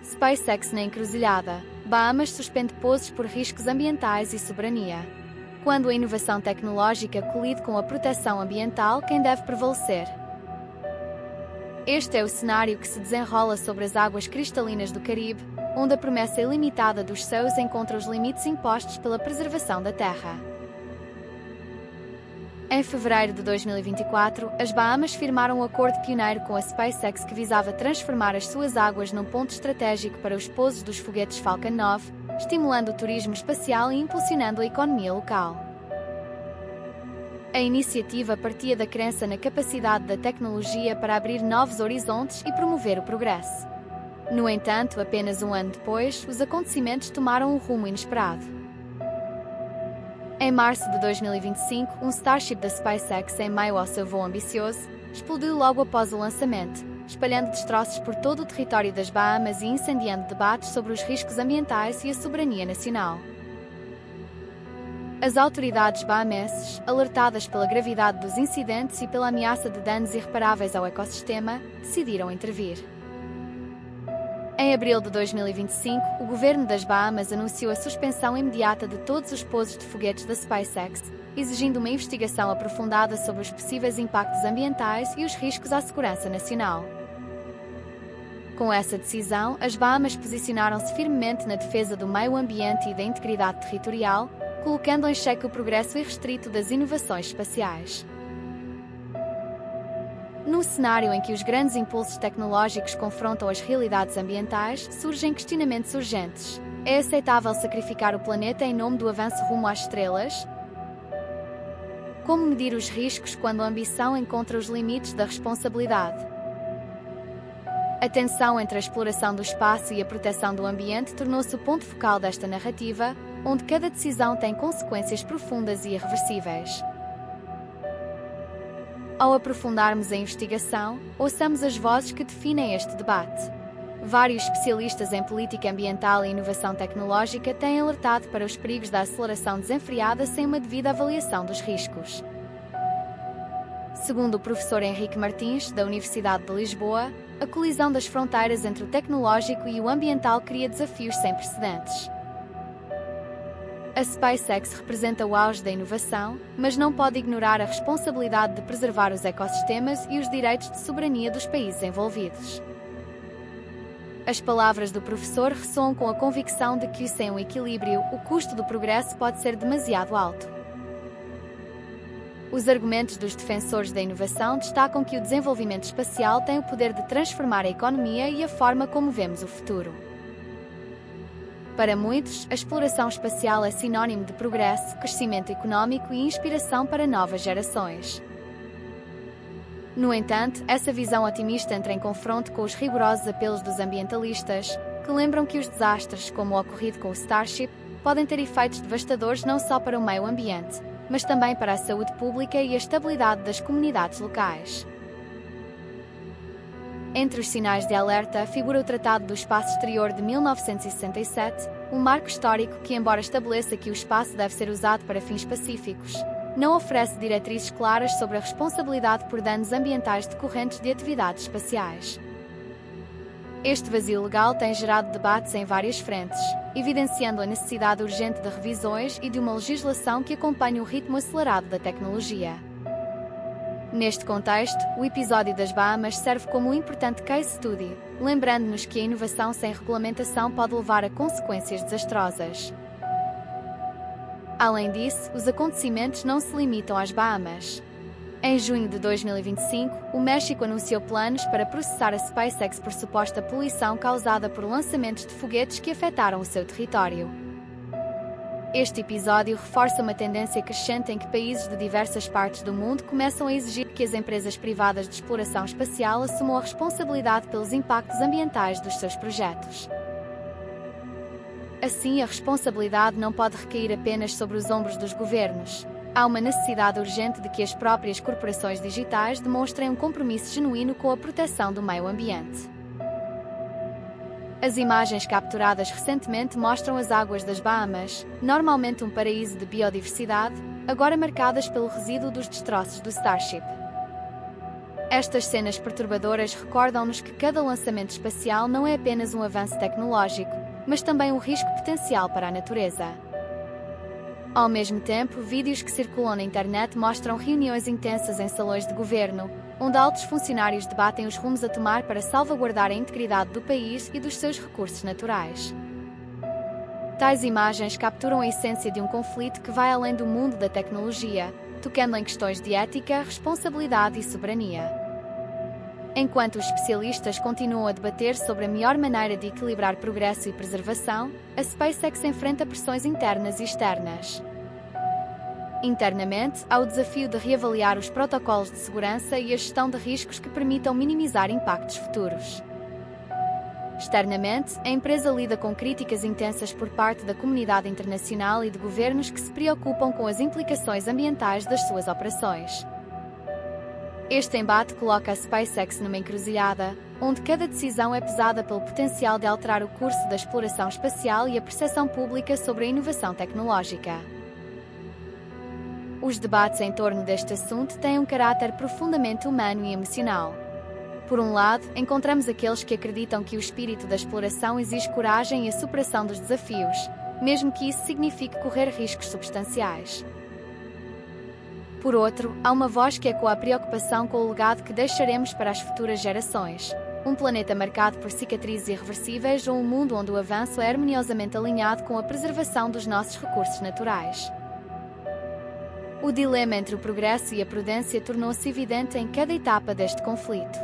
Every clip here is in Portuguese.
SpaceX na encruzilhada. Bahamas suspende pousos por riscos ambientais e soberania. Quando a inovação tecnológica colide com a proteção ambiental, quem deve prevalecer? Este é o cenário que se desenrola sobre as águas cristalinas do Caribe, onde a promessa ilimitada dos céus encontra os limites impostos pela preservação da Terra. Em fevereiro de 2024, as Bahamas firmaram um acordo pioneiro com a SpaceX que visava transformar as suas águas num ponto estratégico para os pousos dos foguetes Falcon 9, estimulando o turismo espacial e impulsionando a economia local. A iniciativa partia da crença na capacidade da tecnologia para abrir novos horizontes e promover o progresso. No entanto, apenas um ano depois, os acontecimentos tomaram um rumo inesperado. Em março de 2025, um Starship da SpaceX, em meio ao seu voo ambicioso, explodiu logo após o lançamento, espalhando destroços por todo o território das Bahamas e incendiando debates sobre os riscos ambientais e a soberania nacional. As autoridades bahamenses, alertadas pela gravidade dos incidentes e pela ameaça de danos irreparáveis ao ecossistema, decidiram intervir. Em abril de 2025, o governo das Bahamas anunciou a suspensão imediata de todos os pousos de foguetes da SpaceX, exigindo uma investigação aprofundada sobre os possíveis impactos ambientais e os riscos à segurança nacional. Com essa decisão, as Bahamas posicionaram-se firmemente na defesa do meio ambiente e da integridade territorial, colocando em xeque o progresso irrestrito das inovações espaciais. Num cenário em que os grandes impulsos tecnológicos confrontam as realidades ambientais, surgem questionamentos urgentes. É aceitável sacrificar o planeta em nome do avanço rumo às estrelas? Como medir os riscos quando a ambição encontra os limites da responsabilidade? A tensão entre a exploração do espaço e a proteção do ambiente tornou-se o ponto focal desta narrativa, onde cada decisão tem consequências profundas e irreversíveis. Ao aprofundarmos a investigação, ouçamos as vozes que definem este debate. Vários especialistas em política ambiental e inovação tecnológica têm alertado para os perigos da aceleração desenfreada sem uma devida avaliação dos riscos. Segundo o professor Henrique Martins, da Universidade de Lisboa, a colisão das fronteiras entre o tecnológico e o ambiental cria desafios sem precedentes. A SpaceX representa o auge da inovação, mas não pode ignorar a responsabilidade de preservar os ecossistemas e os direitos de soberania dos países envolvidos. As palavras do professor ressoam com a convicção de que, sem um equilíbrio, o custo do progresso pode ser demasiado alto. Os argumentos dos defensores da inovação destacam que o desenvolvimento espacial tem o poder de transformar a economia e a forma como vemos o futuro. Para muitos, a exploração espacial é sinônimo de progresso, crescimento econômico e inspiração para novas gerações. No entanto, essa visão otimista entra em confronto com os rigorosos apelos dos ambientalistas, que lembram que os desastres, como o ocorrido com o Starship, podem ter efeitos devastadores não só para o meio ambiente, mas também para a saúde pública e a estabilidade das comunidades locais. Entre os sinais de alerta figura o Tratado do Espaço Exterior de 1967, um marco histórico que, embora estabeleça que o espaço deve ser usado para fins pacíficos, não oferece diretrizes claras sobre a responsabilidade por danos ambientais decorrentes de atividades espaciais. Este vazio legal tem gerado debates em várias frentes, evidenciando a necessidade urgente de revisões e de uma legislação que acompanhe o ritmo acelerado da tecnologia. Neste contexto, o episódio das Bahamas serve como um importante case study, lembrando-nos que a inovação sem regulamentação pode levar a consequências desastrosas. Além disso, os acontecimentos não se limitam às Bahamas. Em junho de 2025, o México anunciou planos para processar a SpaceX por suposta poluição causada por lançamentos de foguetes que afetaram o seu território. Este episódio reforça uma tendência crescente em que países de diversas partes do mundo começam a exigir que as empresas privadas de exploração espacial assumam a responsabilidade pelos impactos ambientais dos seus projetos. Assim, a responsabilidade não pode recair apenas sobre os ombros dos governos. Há uma necessidade urgente de que as próprias corporações digitais demonstrem um compromisso genuíno com a proteção do meio ambiente. As imagens capturadas recentemente mostram as águas das Bahamas, normalmente um paraíso de biodiversidade, agora marcadas pelo resíduo dos destroços do Starship. Estas cenas perturbadoras recordam-nos que cada lançamento espacial não é apenas um avanço tecnológico, mas também um risco potencial para a natureza. Ao mesmo tempo, vídeos que circulam na internet mostram reuniões intensas em salões de governo, onde altos funcionários debatem os rumos a tomar para salvaguardar a integridade do país e dos seus recursos naturais. Tais imagens capturam a essência de um conflito que vai além do mundo da tecnologia, tocando em questões de ética, responsabilidade e soberania. Enquanto os especialistas continuam a debater sobre a melhor maneira de equilibrar progresso e preservação, a SpaceX enfrenta pressões internas e externas. Internamente, há o desafio de reavaliar os protocolos de segurança e a gestão de riscos que permitam minimizar impactos futuros. Externamente, a empresa lida com críticas intensas por parte da comunidade internacional e de governos que se preocupam com as implicações ambientais das suas operações. Este embate coloca a SpaceX numa encruzilhada, onde cada decisão é pesada pelo potencial de alterar o curso da exploração espacial e a percepção pública sobre a inovação tecnológica. Os debates em torno deste assunto têm um caráter profundamente humano e emocional. Por um lado, encontramos aqueles que acreditam que o espírito da exploração exige coragem e a superação dos desafios, mesmo que isso signifique correr riscos substanciais. Por outro, há uma voz que ecoa a preocupação com o legado que deixaremos para as futuras gerações. Um planeta marcado por cicatrizes irreversíveis ou um mundo onde o avanço é harmoniosamente alinhado com a preservação dos nossos recursos naturais. O dilema entre o progresso e a prudência tornou-se evidente em cada etapa deste conflito.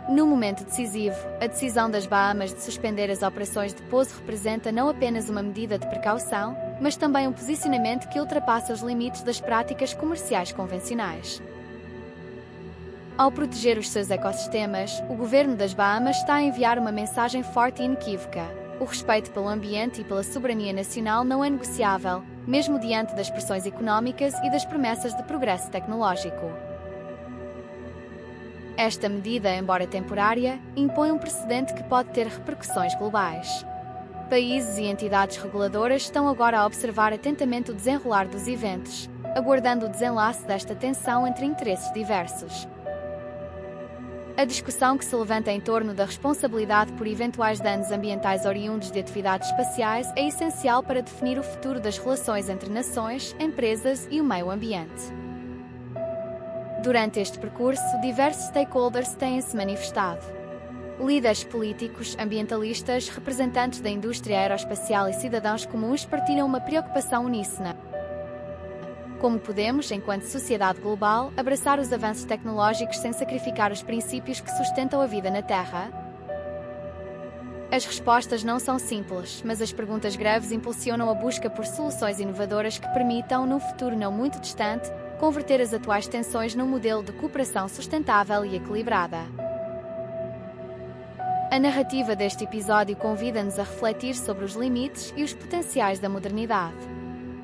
No momento decisivo, a decisão das Bahamas de suspender as operações de pouso representa não apenas uma medida de precaução, mas também um posicionamento que ultrapassa os limites das práticas comerciais convencionais. Ao proteger os seus ecossistemas, o governo das Bahamas está a enviar uma mensagem forte e inequívoca: o respeito pelo ambiente e pela soberania nacional não é negociável, mesmo diante das pressões económicas e das promessas de progresso tecnológico. Esta medida, embora temporária, impõe um precedente que pode ter repercussões globais. Países e entidades reguladoras estão agora a observar atentamente o desenrolar dos eventos, aguardando o desenlace desta tensão entre interesses diversos. A discussão que se levanta em torno da responsabilidade por eventuais danos ambientais oriundos de atividades espaciais é essencial para definir o futuro das relações entre nações, empresas e o meio ambiente. Durante este percurso, diversos stakeholders têm-se manifestado. Líderes políticos, ambientalistas, representantes da indústria aeroespacial e cidadãos comuns partilham uma preocupação uníssona. Como podemos, enquanto sociedade global, abraçar os avanços tecnológicos sem sacrificar os princípios que sustentam a vida na Terra? As respostas não são simples, mas as perguntas graves impulsionam a busca por soluções inovadoras que permitam, num futuro não muito distante, converter as atuais tensões num modelo de cooperação sustentável e equilibrada. A narrativa deste episódio convida-nos a refletir sobre os limites e os potenciais da modernidade.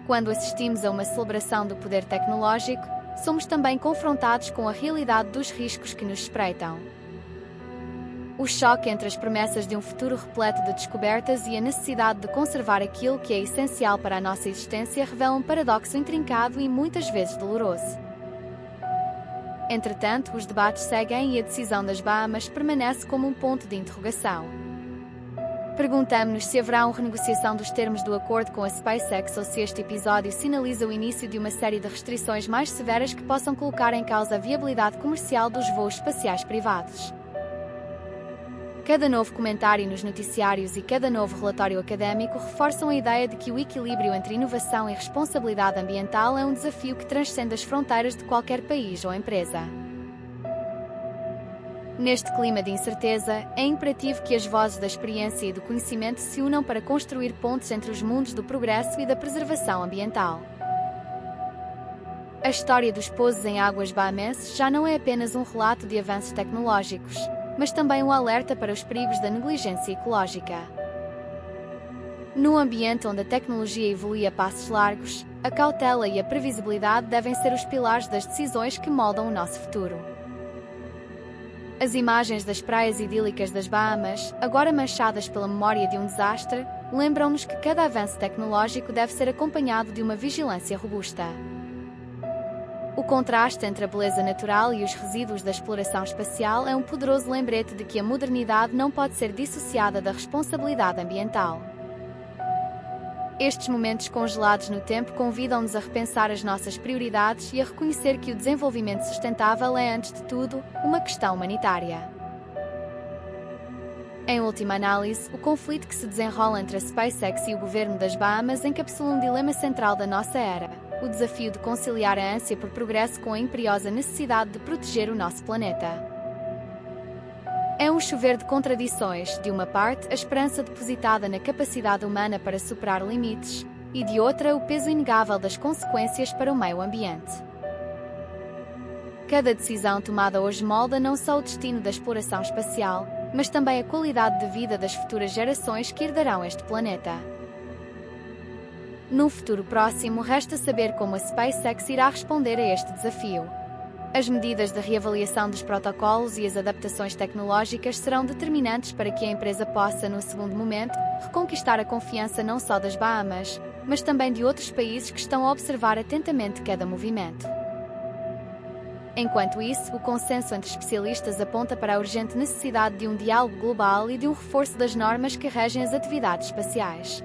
Quando assistimos a uma celebração do poder tecnológico, somos também confrontados com a realidade dos riscos que nos espreitam. O choque entre as promessas de um futuro repleto de descobertas e a necessidade de conservar aquilo que é essencial para a nossa existência revela um paradoxo intrincado e muitas vezes doloroso. Entretanto, os debates seguem e a decisão das Bahamas permanece como um ponto de interrogação. Perguntamos-nos se haverá uma renegociação dos termos do acordo com a SpaceX ou se este episódio sinaliza o início de uma série de restrições mais severas que possam colocar em causa a viabilidade comercial dos voos espaciais privados. Cada novo comentário nos noticiários e cada novo relatório académico reforçam a ideia de que o equilíbrio entre inovação e responsabilidade ambiental é um desafio que transcende as fronteiras de qualquer país ou empresa. Neste clima de incerteza, é imperativo que as vozes da experiência e do conhecimento se unam para construir pontes entre os mundos do progresso e da preservação ambiental. A história dos pousos em águas bahamenses já não é apenas um relato de avanços tecnológicos, mas também um alerta para os perigos da negligência ecológica. Num ambiente onde a tecnologia evolui a passos largos, a cautela e a previsibilidade devem ser os pilares das decisões que moldam o nosso futuro. As imagens das praias idílicas das Bahamas, agora manchadas pela memória de um desastre, lembram-nos que cada avanço tecnológico deve ser acompanhado de uma vigilância robusta. O contraste entre a beleza natural e os resíduos da exploração espacial é um poderoso lembrete de que a modernidade não pode ser dissociada da responsabilidade ambiental. Estes momentos congelados no tempo convidam-nos a repensar as nossas prioridades e a reconhecer que o desenvolvimento sustentável é, antes de tudo, uma questão humanitária. Em última análise, o conflito que se desenrola entre a SpaceX e o governo das Bahamas encapsula um dilema central da nossa era: o desafio de conciliar a ânsia por progresso com a imperiosa necessidade de proteger o nosso planeta. É um chover de contradições, de uma parte, a esperança depositada na capacidade humana para superar limites, e de outra, o peso inegável das consequências para o meio ambiente. Cada decisão tomada hoje molda não só o destino da exploração espacial, mas também a qualidade de vida das futuras gerações que herdarão este planeta. Num futuro próximo, resta saber como a SpaceX irá responder a este desafio. As medidas de reavaliação dos protocolos e as adaptações tecnológicas serão determinantes para que a empresa possa, no segundo momento, reconquistar a confiança não só das Bahamas, mas também de outros países que estão a observar atentamente cada movimento. Enquanto isso, o consenso entre especialistas aponta para a urgente necessidade de um diálogo global e de um reforço das normas que regem as atividades espaciais.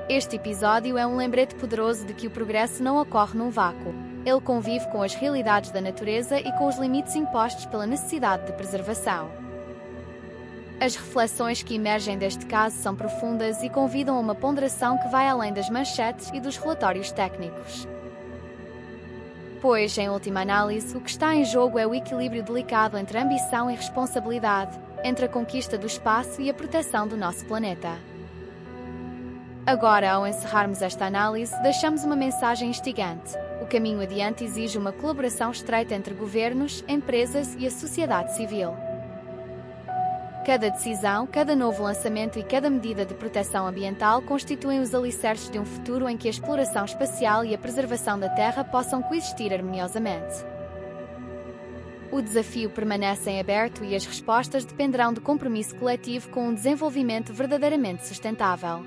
Este episódio é um lembrete poderoso de que o progresso não ocorre num vácuo. Ele convive com as realidades da natureza e com os limites impostos pela necessidade de preservação. As reflexões que emergem deste caso são profundas e convidam a uma ponderação que vai além das manchetes e dos relatórios técnicos. Pois, em última análise, o que está em jogo é o equilíbrio delicado entre ambição e responsabilidade, entre a conquista do espaço e a proteção do nosso planeta. Agora, ao encerrarmos esta análise, deixamos uma mensagem instigante. O caminho adiante exige uma colaboração estreita entre governos, empresas e a sociedade civil. Cada decisão, cada novo lançamento e cada medida de proteção ambiental constituem os alicerces de um futuro em que a exploração espacial e a preservação da Terra possam coexistir harmoniosamente. O desafio permanece em aberto e as respostas dependerão do compromisso coletivo com um desenvolvimento verdadeiramente sustentável.